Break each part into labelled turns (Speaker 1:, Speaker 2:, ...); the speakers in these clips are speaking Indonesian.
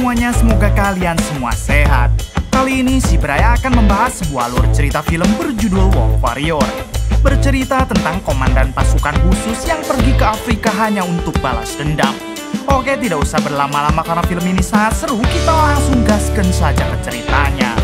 Speaker 1: semuanya, semoga kalian semua sehat. Kali ini si Bray akan membahas sebuah alur cerita film berjudul Wolf Warrior. Bercerita tentang komandan pasukan khusus yang pergi ke Afrika hanya untuk balas dendam. Oke, tidak usah berlama-lama karena film ini sangat seru, kita langsung gaskan saja ke ceritanya.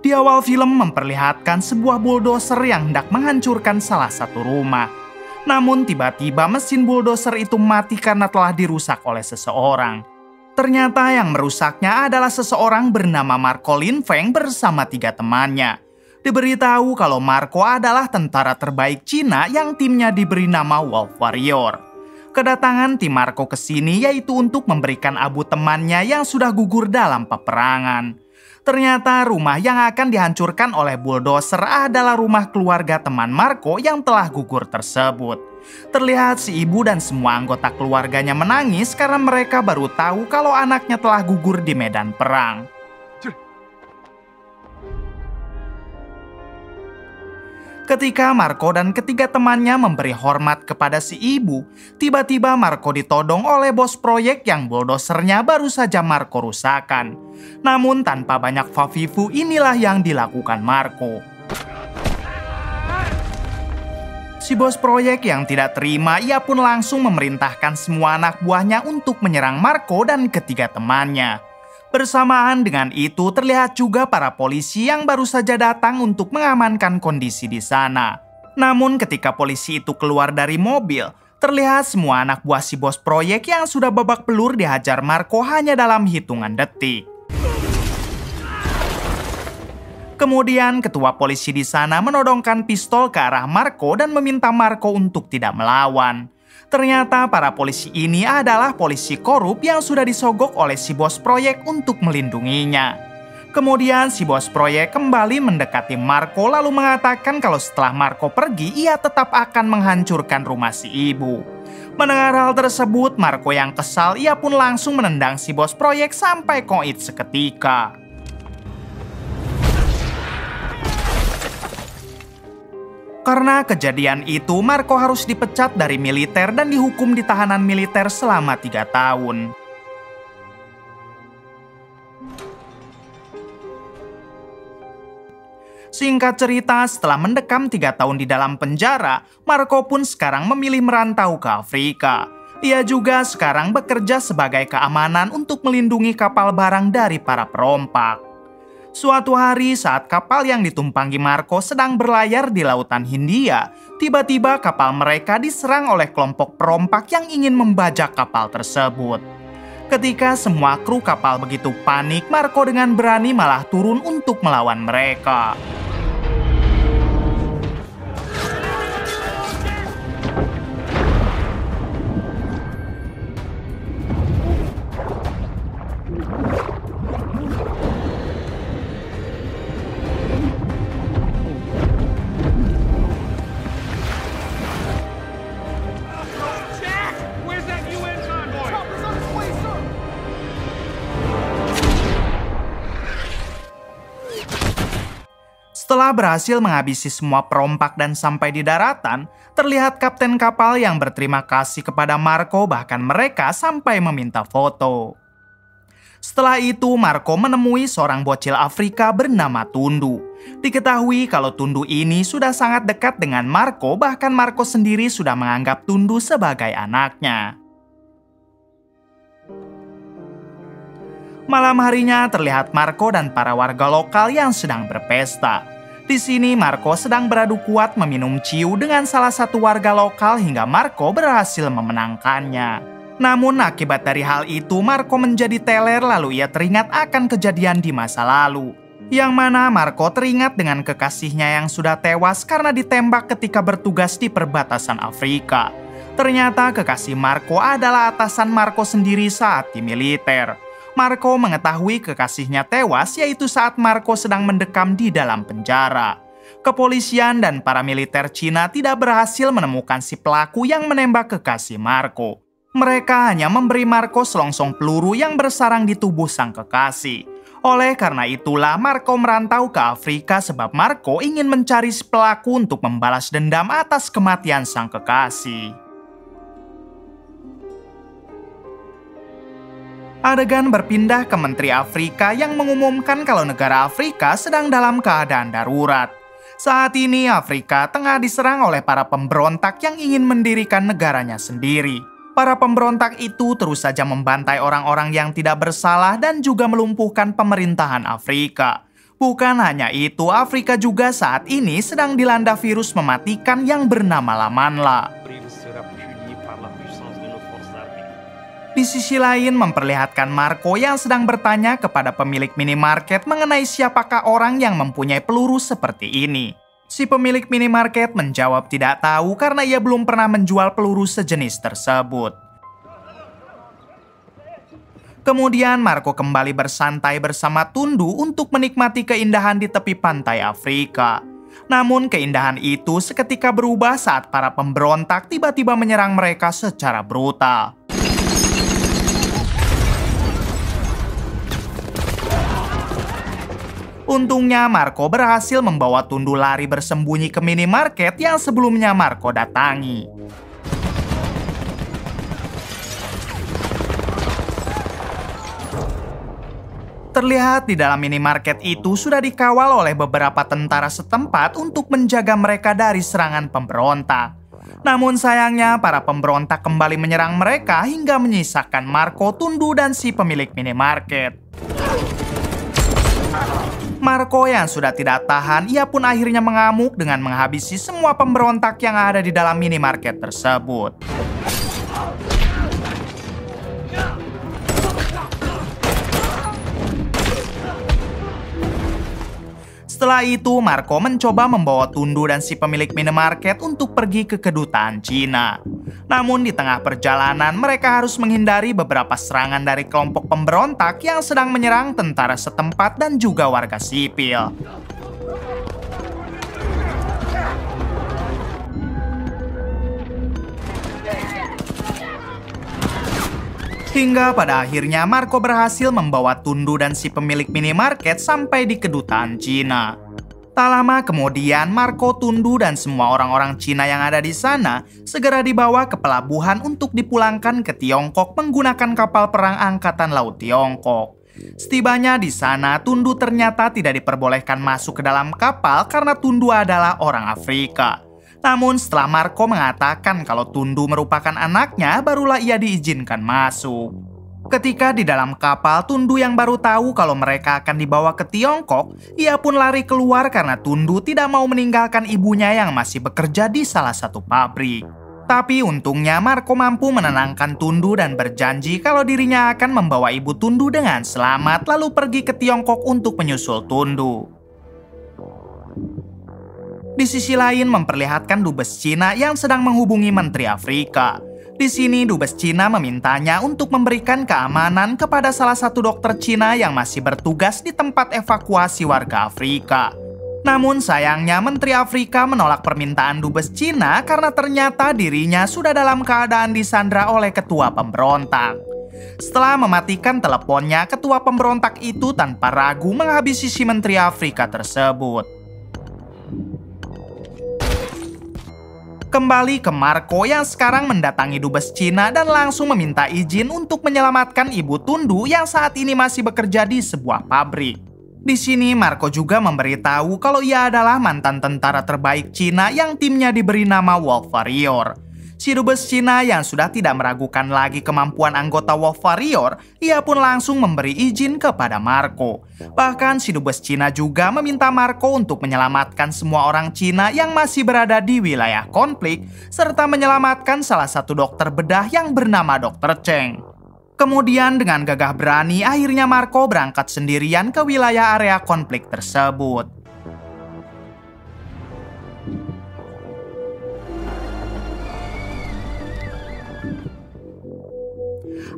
Speaker 1: Di awal film memperlihatkan sebuah bulldozer yang hendak menghancurkan salah satu rumah. Namun tiba-tiba mesin bulldozer itu mati karena telah dirusak oleh seseorang. Ternyata yang merusaknya adalah seseorang bernama Marco Lin Feng bersama 3 temannya. Diberitahu kalau Marco adalah tentara terbaik Cina yang timnya diberi nama Wolf Warrior. Kedatangan tim Marco ke sini yaitu untuk memberikan abu temannya yang sudah gugur dalam peperangan. Ternyata rumah yang akan dihancurkan oleh bulldozer adalah rumah keluarga teman Marco yang telah gugur tersebut. Terlihat si ibu dan semua anggota keluarganya menangis karena mereka baru tahu kalau anaknya telah gugur di medan perang. Ketika Marco dan ketiga temannya memberi hormat kepada si ibu, tiba-tiba Marco ditodong oleh bos proyek yang bulldozernya baru saja Marco rusakan. Namun tanpa banyak fafifu inilah yang dilakukan Marco. Si bos proyek yang tidak terima, ia pun langsung memerintahkan semua anak buahnya untuk menyerang Marco dan ketiga temannya. Bersamaan dengan itu terlihat juga para polisi yang baru saja datang untuk mengamankan kondisi di sana. Namun ketika polisi itu keluar dari mobil, terlihat semua anak buah si bos proyek yang sudah babak belur dihajar Marco hanya dalam hitungan detik. Kemudian ketua polisi di sana menodongkan pistol ke arah Marco dan meminta Marco untuk tidak melawan. Ternyata para polisi ini adalah polisi korup yang sudah disogok oleh si bos proyek untuk melindunginya. Kemudian si bos proyek kembali mendekati Marco lalu mengatakan kalau setelah Marco pergi, ia tetap akan menghancurkan rumah si ibu. Mendengar hal tersebut, Marco yang kesal, ia pun langsung menendang si bos proyek sampai koit seketika. Karena kejadian itu, Marco harus dipecat dari militer dan dihukum di tahanan militer selama 3 tahun. Singkat cerita, setelah mendekam 3 tahun di dalam penjara, Marco pun sekarang memilih merantau ke Afrika. Ia juga sekarang bekerja sebagai keamanan untuk melindungi kapal barang dari para perompak. Suatu hari saat kapal yang ditumpangi Marco sedang berlayar di lautan Hindia, tiba-tiba kapal mereka diserang oleh kelompok perompak yang ingin membajak kapal tersebut. Ketika semua kru kapal begitu panik, Marco dengan berani malah turun untuk melawan mereka. Setelah berhasil menghabisi semua perompak dan sampai di daratan, terlihat kapten kapal yang berterima kasih kepada Marco, bahkan mereka sampai meminta foto. Setelah itu, Marco menemui seorang bocil Afrika bernama Tundu. Diketahui kalau Tundu ini sudah sangat dekat dengan Marco, bahkan Marco sendiri sudah menganggap Tundu sebagai anaknya. Malam harinya terlihat Marco dan para warga lokal yang sedang berpesta. Di sini Marco sedang beradu kuat meminum ciu dengan salah satu warga lokal hingga Marco berhasil memenangkannya. Namun akibat dari hal itu Marco menjadi teler lalu ia teringat akan kejadian di masa lalu. Yang mana Marco teringat dengan kekasihnya yang sudah tewas karena ditembak ketika bertugas di perbatasan Afrika. Ternyata kekasih Marco adalah atasan Marco sendiri saat di militer. Marco mengetahui kekasihnya tewas yaitu saat Marco sedang mendekam di dalam penjara. Kepolisian dan para militer Cina tidak berhasil menemukan si pelaku yang menembak kekasih Marco. Mereka hanya memberi Marco selongsong peluru yang bersarang di tubuh sang kekasih. Oleh karena itulah Marco merantau ke Afrika sebab Marco ingin mencari si pelaku untuk membalas dendam atas kematian sang kekasih. Adegan berpindah ke Menteri Afrika yang mengumumkan kalau negara Afrika sedang dalam keadaan darurat. Saat ini Afrika tengah diserang oleh para pemberontak yang ingin mendirikan negaranya sendiri. Para pemberontak itu terus saja membantai orang-orang yang tidak bersalah dan juga melumpuhkan pemerintahan Afrika. Bukan hanya itu, Afrika juga saat ini sedang dilanda virus mematikan yang bernama Lamanla. Di sisi lain memperlihatkan Marco yang sedang bertanya kepada pemilik minimarket mengenai siapakah orang yang mempunyai peluru seperti ini. Si pemilik minimarket menjawab tidak tahu karena ia belum pernah menjual peluru sejenis tersebut. Kemudian Marco kembali bersantai bersama Tundu untuk menikmati keindahan di tepi pantai Afrika. Namun keindahan itu seketika berubah saat para pemberontak tiba-tiba menyerang mereka secara brutal. Untungnya Marco berhasil membawa Tundu lari bersembunyi ke minimarket yang sebelumnya Marco datangi. Terlihat di dalam minimarket itu sudah dikawal oleh beberapa tentara setempat untuk menjaga mereka dari serangan pemberontak. Namun sayangnya para pemberontak kembali menyerang mereka hingga menyisakan Marco, Tundu, dan si pemilik minimarket. Marco yang sudah tidak tahan, ia pun akhirnya mengamuk dengan menghabisi semua pemberontak yang ada di dalam minimarket tersebut. Setelah itu, Marco mencoba membawa Tundu dan si pemilik minimarket untuk pergi ke kedutaan Cina. Namun di tengah perjalanan, mereka harus menghindari beberapa serangan dari kelompok pemberontak yang sedang menyerang tentara setempat dan juga warga sipil. Hingga pada akhirnya Marco berhasil membawa Tundu dan si pemilik minimarket sampai di kedutaan Cina. Tak lama kemudian, Marco, Tundu, dan semua orang-orang Cina yang ada di sana segera dibawa ke pelabuhan untuk dipulangkan ke Tiongkok menggunakan kapal perang Angkatan Laut Tiongkok. Setibanya di sana, Tundu ternyata tidak diperbolehkan masuk ke dalam kapal karena Tundu adalah orang Afrika. Namun setelah Marco mengatakan kalau Tundu merupakan anaknya, barulah ia diizinkan masuk. Ketika di dalam kapal, Tundu yang baru tahu kalau mereka akan dibawa ke Tiongkok, ia pun lari keluar karena Tundu tidak mau meninggalkan ibunya yang masih bekerja di salah satu pabrik. Tapi untungnya Marco mampu menenangkan Tundu dan berjanji kalau dirinya akan membawa ibu Tundu dengan selamat lalu pergi ke Tiongkok untuk menyusul Tundu. Di sisi lain memperlihatkan dubes Cina yang sedang menghubungi Menteri Afrika. Di sini dubes Cina memintanya untuk memberikan keamanan kepada salah satu dokter Cina yang masih bertugas di tempat evakuasi warga Afrika. Namun sayangnya Menteri Afrika menolak permintaan dubes Cina karena ternyata dirinya sudah dalam keadaan disandra oleh ketua pemberontak. Setelah mematikan teleponnya, ketua pemberontak itu tanpa ragu menghabisi si Menteri Afrika tersebut. Kembali ke Marco yang sekarang mendatangi dubes Cina dan langsung meminta izin untuk menyelamatkan ibu Tundu yang saat ini masih bekerja di sebuah pabrik. Di sini Marco juga memberitahu kalau ia adalah mantan tentara terbaik Cina yang timnya diberi nama Wolf Warrior. Si dubes Cina yang sudah tidak meragukan lagi kemampuan anggota Wolf Warrior, ia pun langsung memberi izin kepada Marco. Bahkan si dubes Cina juga meminta Marco untuk menyelamatkan semua orang Cina yang masih berada di wilayah konflik, serta menyelamatkan salah satu dokter bedah yang bernama Dr. Cheng. Kemudian dengan gagah berani, akhirnya Marco berangkat sendirian ke wilayah area konflik tersebut.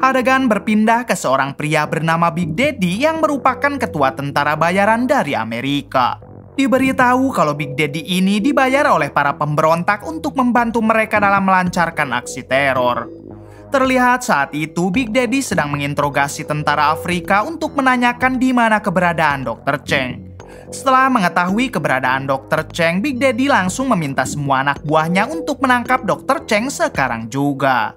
Speaker 1: Adegan berpindah ke seorang pria bernama Big Daddy yang merupakan ketua tentara bayaran dari Amerika. Diberitahu kalau Big Daddy ini dibayar oleh para pemberontak untuk membantu mereka dalam melancarkan aksi teror. Terlihat saat itu Big Daddy sedang menginterogasi tentara Afrika untuk menanyakan di mana keberadaan Dr. Cheng. Setelah mengetahui keberadaan Dr. Cheng, Big Daddy langsung meminta semua anak buahnya untuk menangkap Dr. Cheng sekarang juga.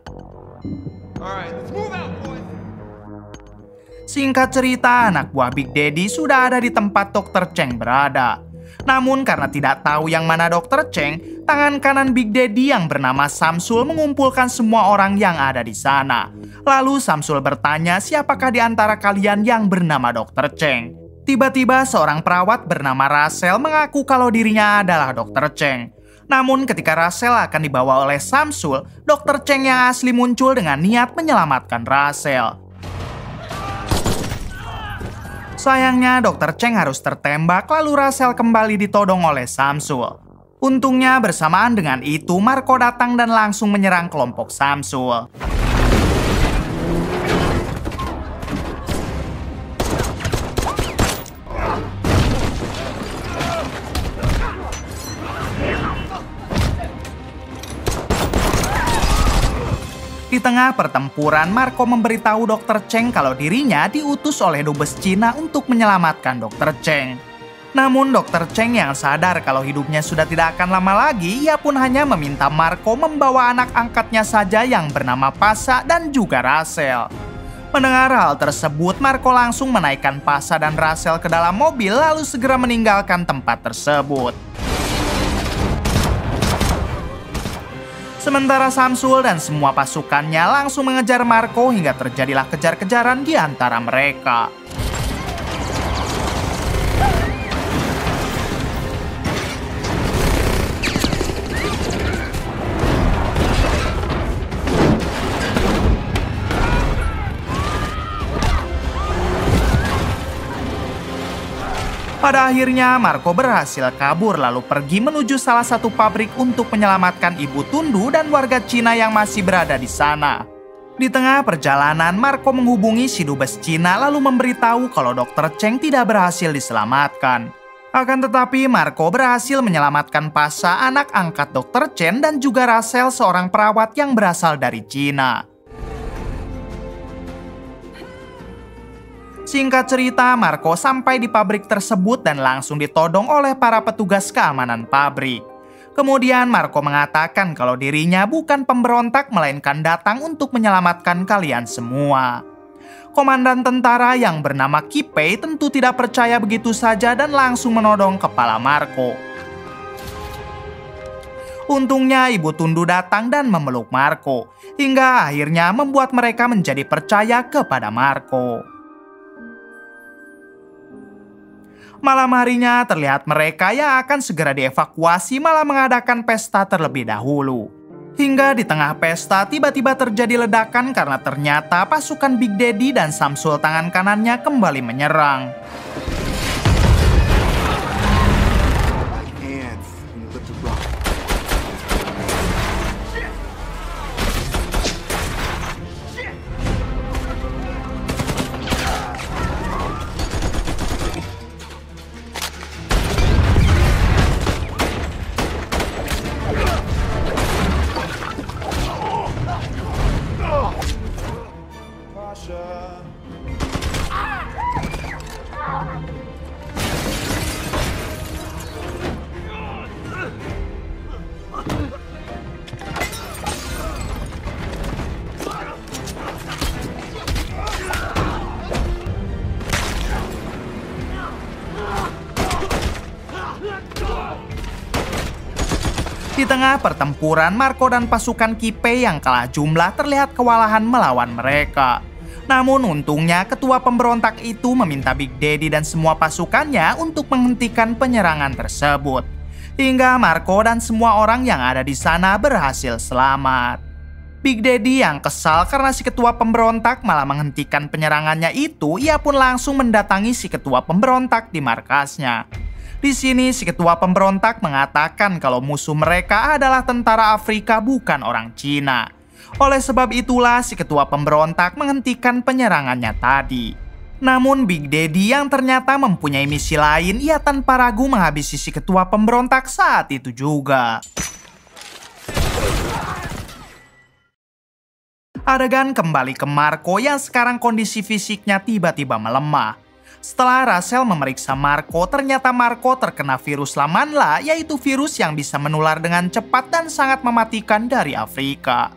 Speaker 1: Singkat cerita, anak buah Big Daddy sudah ada di tempat Dr. Cheng berada. Namun karena tidak tahu yang mana Dr. Cheng, tangan kanan Big Daddy yang bernama Samsul mengumpulkan semua orang yang ada di sana. Lalu Samsul bertanya siapakah di antara kalian yang bernama Dr. Cheng. Tiba-tiba seorang perawat bernama Rachel mengaku kalau dirinya adalah Dr. Cheng. Namun ketika Rachel akan dibawa oleh Samsul, Dr. Cheng yang asli muncul dengan niat menyelamatkan Rachel. Sayangnya Dr. Cheng harus tertembak lalu Rachel kembali ditodong oleh Samsul. Untungnya bersamaan dengan itu Marco datang dan langsung menyerang kelompok Samsul. Di tengah pertempuran, Marco memberitahu Dr. Cheng kalau dirinya diutus oleh dubes Cina untuk menyelamatkan Dr. Cheng. Namun Dr. Cheng yang sadar kalau hidupnya sudah tidak akan lama lagi, ia pun hanya meminta Marco membawa anak angkatnya saja yang bernama Pasha dan juga Rachel. Mendengar hal tersebut, Marco langsung menaikkan Pasha dan Rachel ke dalam mobil lalu segera meninggalkan tempat tersebut. Sementara Samsul dan semua pasukannya langsung mengejar Marco hingga terjadilah kejar-kejaran di antara mereka. Pada akhirnya, Marco berhasil kabur lalu pergi menuju salah satu pabrik untuk menyelamatkan Ibu Tundu dan warga Cina yang masih berada di sana. Di tengah perjalanan, Marco menghubungi si dubes Cina lalu memberitahu kalau Dr. Cheng tidak berhasil diselamatkan. Akan tetapi, Marco berhasil menyelamatkan Pasha, anak angkat Dr. Cheng, dan juga Rachel, seorang perawat yang berasal dari Cina. Singkat cerita, Marco sampai di pabrik tersebut dan langsung ditodong oleh para petugas keamanan pabrik. Kemudian Marco mengatakan kalau dirinya bukan pemberontak melainkan datang untuk menyelamatkan kalian semua. Komandan tentara yang bernama Kipei tentu tidak percaya begitu saja dan langsung menodong kepala Marco. Untungnya Ibu Tundu datang dan memeluk Marco, hingga akhirnya membuat mereka menjadi percaya kepada Marco. Malam harinya terlihat mereka yang akan segera dievakuasi malah mengadakan pesta terlebih dahulu. Hingga di tengah pesta tiba-tiba terjadi ledakan karena ternyata pasukan Big Daddy dan Samsul tangan kanannya kembali menyerang. Di tengah pertempuran, Marco dan pasukan Kipei yang kalah jumlah terlihat kewalahan melawan mereka. Namun untungnya ketua pemberontak itu meminta Big Daddy dan semua pasukannya untuk menghentikan penyerangan tersebut. Hingga Marco dan semua orang yang ada di sana berhasil selamat. Big Daddy yang kesal karena si ketua pemberontak malah menghentikan penyerangannya itu, ia pun langsung mendatangi si ketua pemberontak di markasnya. Di sini si ketua pemberontak mengatakan kalau musuh mereka adalah tentara Afrika bukan orang Cina. Oleh sebab itulah si ketua pemberontak menghentikan penyerangannya tadi. Namun Big Daddy yang ternyata mempunyai misi lain, ia tanpa ragu menghabisi si ketua pemberontak saat itu juga. Adegan kembali ke Marco yang sekarang kondisi fisiknya tiba-tiba melemah. Setelah Rachel memeriksa Marco, ternyata Marco terkena virus Lamanla, yaitu virus yang bisa menular dengan cepat dan sangat mematikan dari Afrika.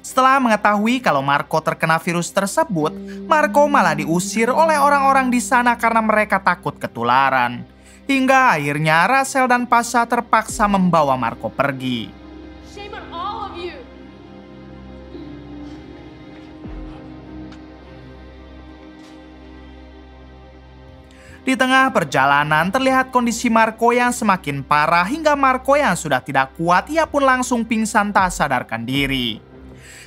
Speaker 1: Setelah mengetahui kalau Marco terkena virus tersebut, Marco malah diusir oleh orang-orang di sana karena mereka takut ketularan. Hingga akhirnya Rachel dan Pasha terpaksa membawa Marco pergi. Di tengah perjalanan terlihat kondisi Marco yang semakin parah hingga Marco yang sudah tidak kuat ia pun langsung pingsan tak sadarkan diri.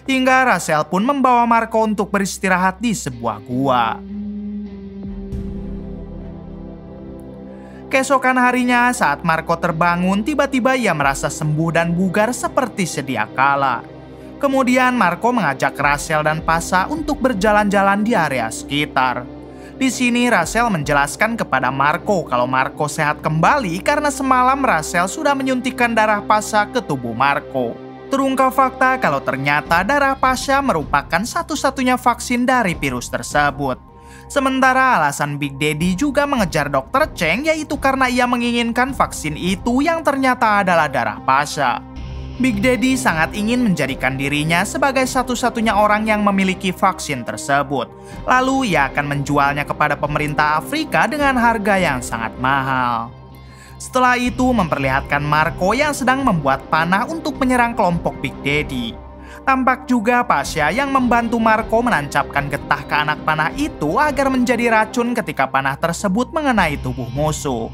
Speaker 1: Hingga Rachel pun membawa Marco untuk beristirahat di sebuah gua. Keesokan harinya saat Marco terbangun tiba-tiba ia merasa sembuh dan bugar seperti sedia kala. Kemudian Marco mengajak Rachel dan Pasha untuk berjalan-jalan di area sekitar. Di sini Rachel menjelaskan kepada Marco kalau Marco sehat kembali karena semalam Rachel sudah menyuntikkan darah Pasha ke tubuh Marco. Terungkap fakta kalau ternyata darah Pasha merupakan satu-satunya vaksin dari virus tersebut. Sementara alasan Big Daddy juga mengejar Dr. Cheng yaitu karena ia menginginkan vaksin itu yang ternyata adalah darah Pasha. Big Daddy sangat ingin menjadikan dirinya sebagai satu-satunya orang yang memiliki vaksin tersebut. Lalu ia akan menjualnya kepada pemerintah Afrika dengan harga yang sangat mahal. Setelah itu memperlihatkan Marco yang sedang membuat panah untuk menyerang kelompok Big Daddy. Tampak juga Pasha yang membantu Marco menancapkan getah ke anak panah itu agar menjadi racun ketika panah tersebut mengenai tubuh musuh.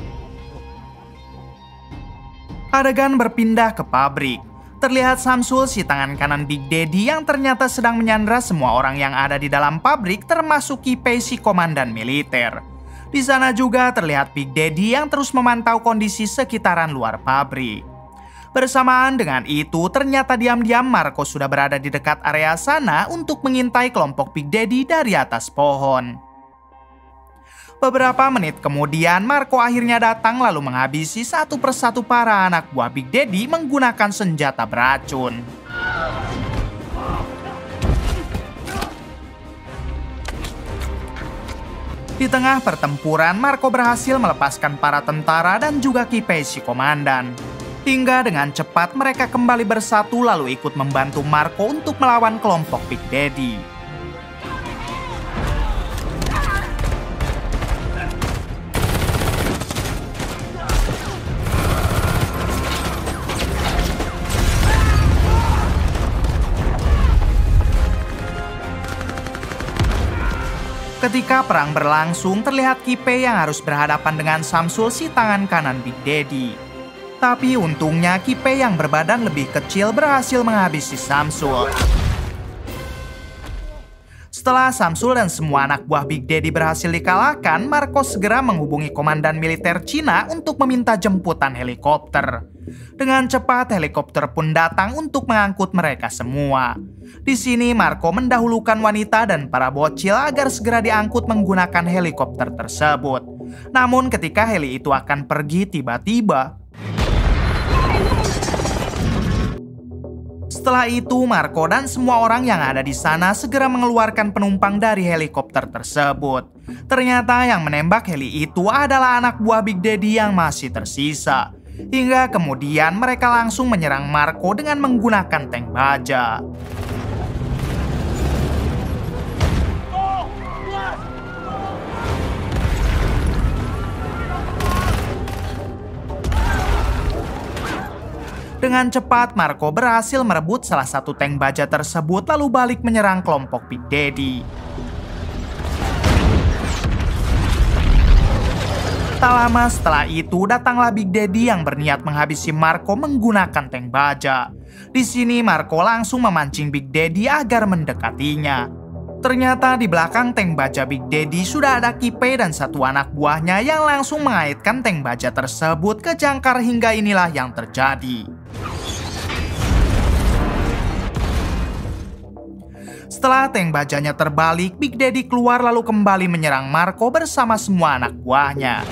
Speaker 1: Adegan berpindah ke pabrik. Terlihat Samsul si tangan kanan Big Daddy yang ternyata sedang menyandra semua orang yang ada di dalam pabrik termasuk Kipei si komandan militer. Di sana juga terlihat Big Daddy yang terus memantau kondisi sekitaran luar pabrik. Bersamaan dengan itu ternyata diam-diam Marco sudah berada di dekat area sana untuk mengintai kelompok Big Daddy dari atas pohon. Beberapa menit kemudian, Marco akhirnya datang lalu menghabisi satu persatu para anak buah Big Daddy menggunakan senjata beracun. Di tengah pertempuran, Marco berhasil melepaskan para tentara dan juga Kipei si komandan. Hingga dengan cepat mereka kembali bersatu lalu ikut membantu Marco untuk melawan kelompok Big Daddy. Ketika perang berlangsung, terlihat Kipei yang harus berhadapan dengan Samsul si tangan kanan Big Daddy. Tapi untungnya Kipei yang berbadan lebih kecil berhasil menghabisi Samsul. Setelah Samsul dan semua anak buah Big Daddy berhasil dikalahkan, Marco segera menghubungi komandan militer Cina untuk meminta jemputan helikopter. Dengan cepat helikopter pun datang untuk mengangkut mereka semua. Di sini Marco mendahulukan wanita dan para bocil agar segera diangkut menggunakan helikopter tersebut. Namun ketika heli itu akan pergi tiba-tiba, setelah itu Marco dan semua orang yang ada di sana segera mengeluarkan penumpang dari helikopter tersebut. Ternyata yang menembak heli itu adalah anak buah Big Daddy yang masih tersisa. Hingga kemudian mereka langsung menyerang Marco dengan menggunakan tank baja. Dengan cepat Marco berhasil merebut salah satu tank baja tersebut lalu balik menyerang kelompok Big Daddy. Tak lama setelah itu datanglah Big Daddy yang berniat menghabisi Marco menggunakan tank baja. Di sini Marco langsung memancing Big Daddy agar mendekatinya. Ternyata di belakang tank baja Big Daddy sudah ada Kipei dan satu anak buahnya yang langsung mengaitkan tank baja tersebut ke jangkar hingga inilah yang terjadi. Setelah tank bajanya terbalik, Big Daddy keluar lalu kembali menyerang Marco bersama semua anak buahnya.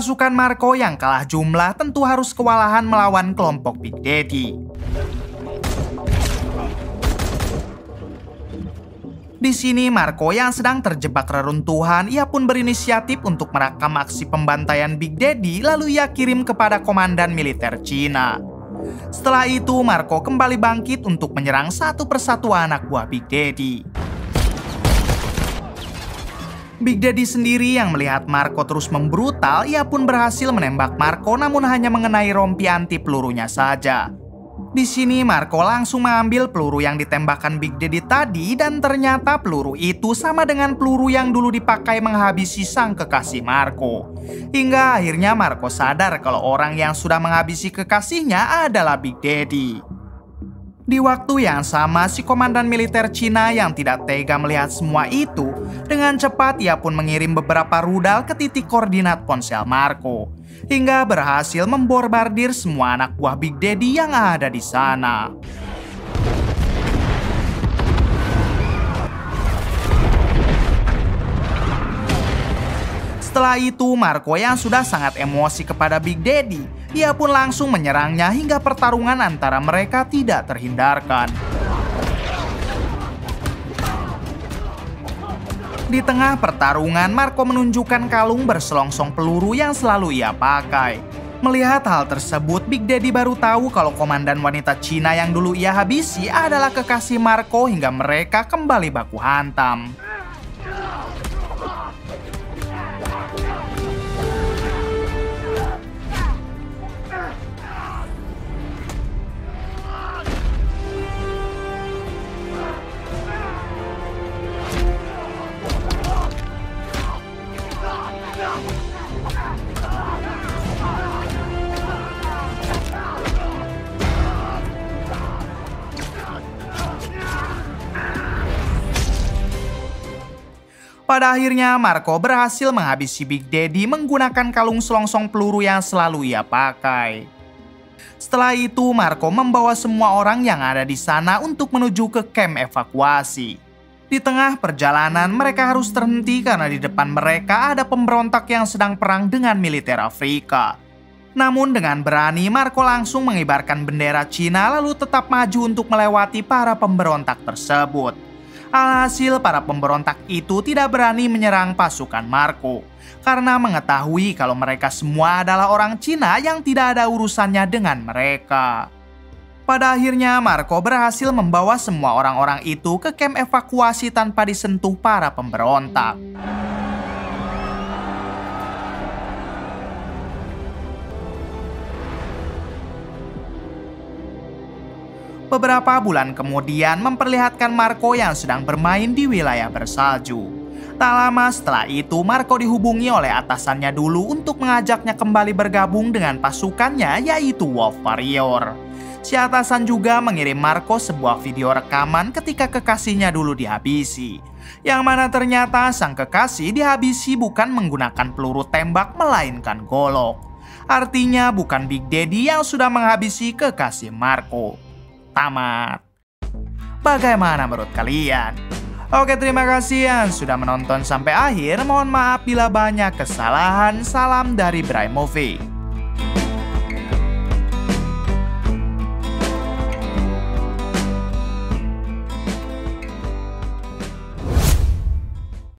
Speaker 1: Pasukan Marco yang kalah jumlah tentu harus kewalahan melawan kelompok Big Daddy. Di sini Marco yang sedang terjebak reruntuhan, ia pun berinisiatif untuk merekam aksi pembantaian Big Daddy lalu ia kirim kepada komandan militer Cina. Setelah itu Marco kembali bangkit untuk menyerang satu persatu anak buah Big Daddy. Big Daddy sendiri yang melihat Marco terus membrutal, ia pun berhasil menembak Marco namun hanya mengenai rompi anti pelurunya saja. Di sini Marco langsung mengambil peluru yang ditembakkan Big Daddy tadi dan ternyata peluru itu sama dengan peluru yang dulu dipakai menghabisi sang kekasih Marco. Hingga akhirnya Marco sadar kalau orang yang sudah menghabisi kekasihnya adalah Big Daddy. Di waktu yang sama, si komandan militer Cina yang tidak tega melihat semua itu, dengan cepat ia pun mengirim beberapa rudal ke titik koordinat ponsel Marco, hingga berhasil membombardir semua anak buah Big Daddy yang ada di sana. Setelah itu, Marco yang sudah sangat emosi kepada Big Daddy, ia pun langsung menyerangnya hingga pertarungan antara mereka tidak terhindarkan. Di tengah pertarungan, Marco menunjukkan kalung berselongsong peluru yang selalu ia pakai. Melihat hal tersebut, Big Daddy baru tahu kalau komandan wanita Cina yang dulu ia habisi adalah kekasih Marco hingga mereka kembali baku hantam. Pada akhirnya Marco berhasil menghabisi Big Daddy menggunakan kalung selongsong peluru yang selalu ia pakai. Setelah itu Marco membawa semua orang yang ada di sana untuk menuju ke kamp evakuasi. Di tengah perjalanan mereka harus terhenti karena di depan mereka ada pemberontak yang sedang perang dengan militer Afrika. Namun dengan berani Marco langsung mengibarkan bendera Cina lalu tetap maju untuk melewati para pemberontak tersebut. Alhasil para pemberontak itu tidak berani menyerang pasukan Marco karena mengetahui kalau mereka semua adalah orang Cina yang tidak ada urusannya dengan mereka. Pada akhirnya Marco berhasil membawa semua orang-orang itu ke kamp evakuasi tanpa disentuh para pemberontak. Beberapa bulan kemudian memperlihatkan Marco yang sedang bermain di wilayah bersalju. Tak lama setelah itu Marco dihubungi oleh atasannya dulu untuk mengajaknya kembali bergabung dengan pasukannya yaitu Wolf Warrior. Si atasan juga mengirim Marco sebuah video rekaman ketika kekasihnya dulu dihabisi. Yang mana ternyata sang kekasih dihabisi bukan menggunakan peluru tembak melainkan golok. Artinya bukan Big Daddy yang sudah menghabisi kekasih Marco. Tamat. Bagaimana menurut kalian? Oke, terima kasih yang sudah menonton sampai akhir. Mohon maaf bila banyak kesalahan. Salam dari Bray Movie.